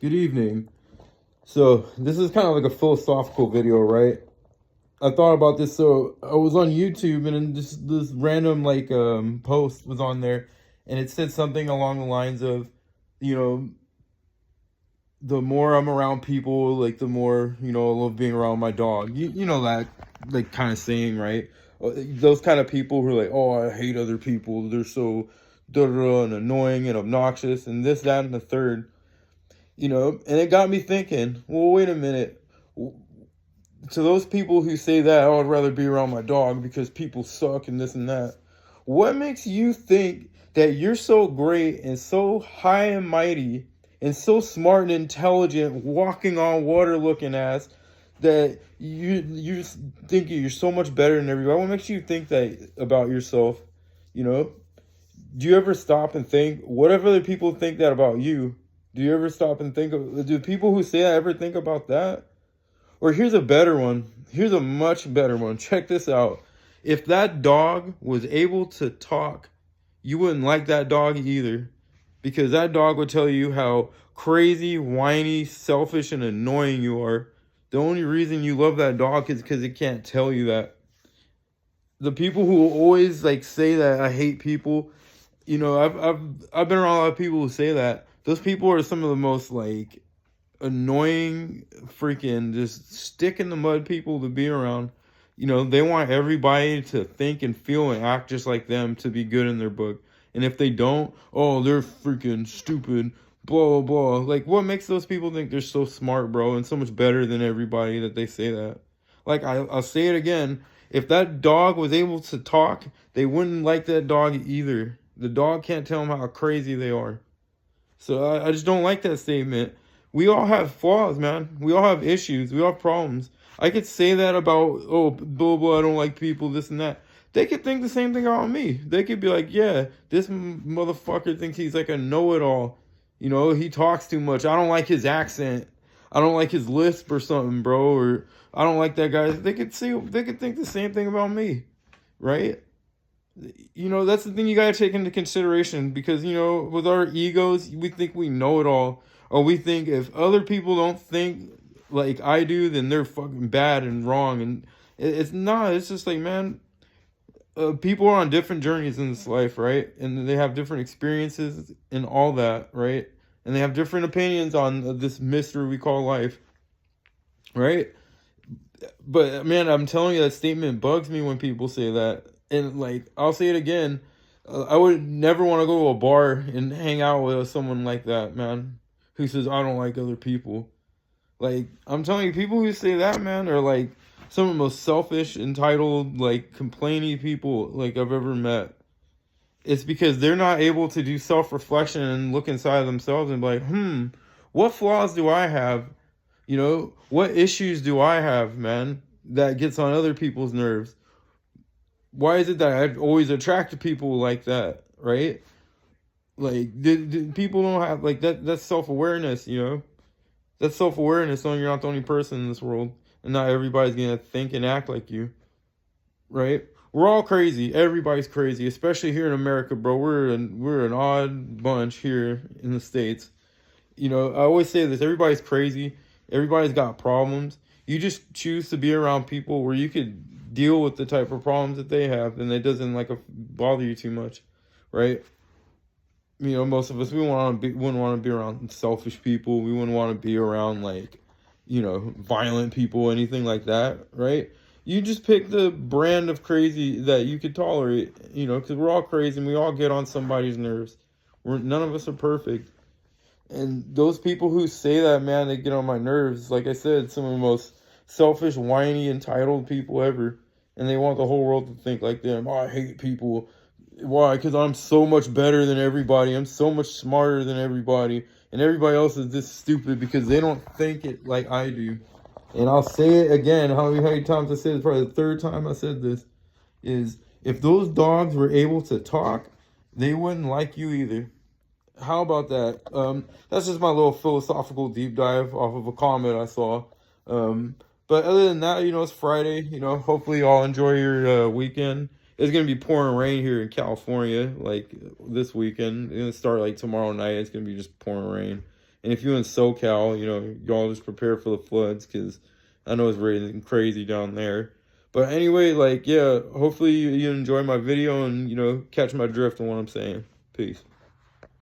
Good evening. So this is kind of like a philosophical video, right? I thought about this. So I was on YouTube, and then this random post was on there, and it said something along the lines of, you know, the more I'm around people, like the more I love being around my dog. You know that like kind of saying, right? Those kind of people who are like, oh, I hate other people. They're so and annoying and obnoxious, and this, that, and the third. And it got me thinking, well, wait a minute. To those people who say that, oh, I'd rather be around my dog because people suck and this and that, what makes you think that you're so great and so high and mighty and so smart and intelligent, walking on water looking ass, that you just think you're so much better than everybody? What makes you think that about yourself? You know? Do you ever stop and think, what if other people think that about you? Do you ever stop and think of, do people who say that ever think about that? Or here's a better one. Here's a much better one. Check this out. If that dog was able to talk, you wouldn't like that dog either. Because that dog would tell you how crazy, whiny, selfish, and annoying you are. The only reason you love that dog is because it can't tell you that. The people who always like say that I hate people, I've been around a lot of people who say that. Those people are some of the most like annoying, freaking just stick in the mud people to be around. They want everybody to think and feel and act just like them to be good in their book. And if they don't, oh, they're freaking stupid, blah, blah, blah. Like, what makes those people think they're so smart, bro, and so much better than everybody that they say that? Like, I'll say it again. If that dog was able to talk, they wouldn't like that dog either. The dog can't tell them how crazy they are. So I just don't like that statement. We all have flaws, man. We all have issues. We all have problems. I could say that about, oh, blah, blah, I don't like people, this and that. They could think the same thing about me. They could be like, yeah, this motherfucker thinks he's like a know-it-all. He talks too much. I don't like his accent. I don't like his lisp or something, bro. Or I don't like that guy. They could think the same thing about me, right? That's the thing you gotta take into consideration, because with our egos, we think we know it all, or we think if other people don't think like I do, then they're fucking bad and wrong. And it's not. It's just like, man, people are on different journeys in this life, right? And they have different experiences and all that, right? And they have different opinions on this mystery we call life, right? But man, I'm telling you, that statement bugs me when people say that. And like, I'll say it again. I would never want to go to a bar and hang out with someone like that, man, who says I don't like other people. Like, I'm telling you, people who say that, man, are like some of the most selfish, entitled, like complaining people like I've ever met. It's because they're not able to do self-reflection and look inside themselves and be like, what flaws do I have? What issues do I have, man, that gets on other people's nerves? Why is it that I always attract people like that, right? Like, people don't have like that. That's self-awareness, That's self-awareness, knowing you're not the only person in this world, and not everybody's gonna think and act like you, right? We're all crazy. Everybody's crazy, especially here in America, bro. We're an odd bunch here in the States. I always say this: everybody's crazy. Everybody's got problems. You just choose to be around people where you could deal with the type of problems that they have, and it doesn't bother you too much, right? Most of us, wouldn't want to be around selfish people. We wouldn't want to be around violent people, anything like that, right? You just pick the brand of crazy that you could tolerate, because we're all crazy and we all get on somebody's nerves. None of us are perfect. And those people who say that, man, they get on my nerves. Like I said, some of the most selfish, whiny, entitled people ever. And they want the whole world to think like them. Oh, I hate people. Why? Because I'm so much better than everybody. I'm so much smarter than everybody. And everybody else is this stupid because they don't think it like I do. And I'll say it again. How many times I said it? Probably the third time I said this. Is if those dogs were able to talk, they wouldn't like you either. How about that? That's just my little philosophical deep dive off of a comment I saw. But other than that, it's Friday. Hopefully y'all enjoy your weekend. It's gonna be pouring rain here in California, like this weekend. It's gonna start like tomorrow night. It's gonna be just pouring rain. And if you're in SoCal, you know, y'all just prepare for the floods, because I know it's raining crazy down there. But anyway, like, yeah, hopefully you enjoy my video and, you know, catch my drift on what I'm saying. Peace.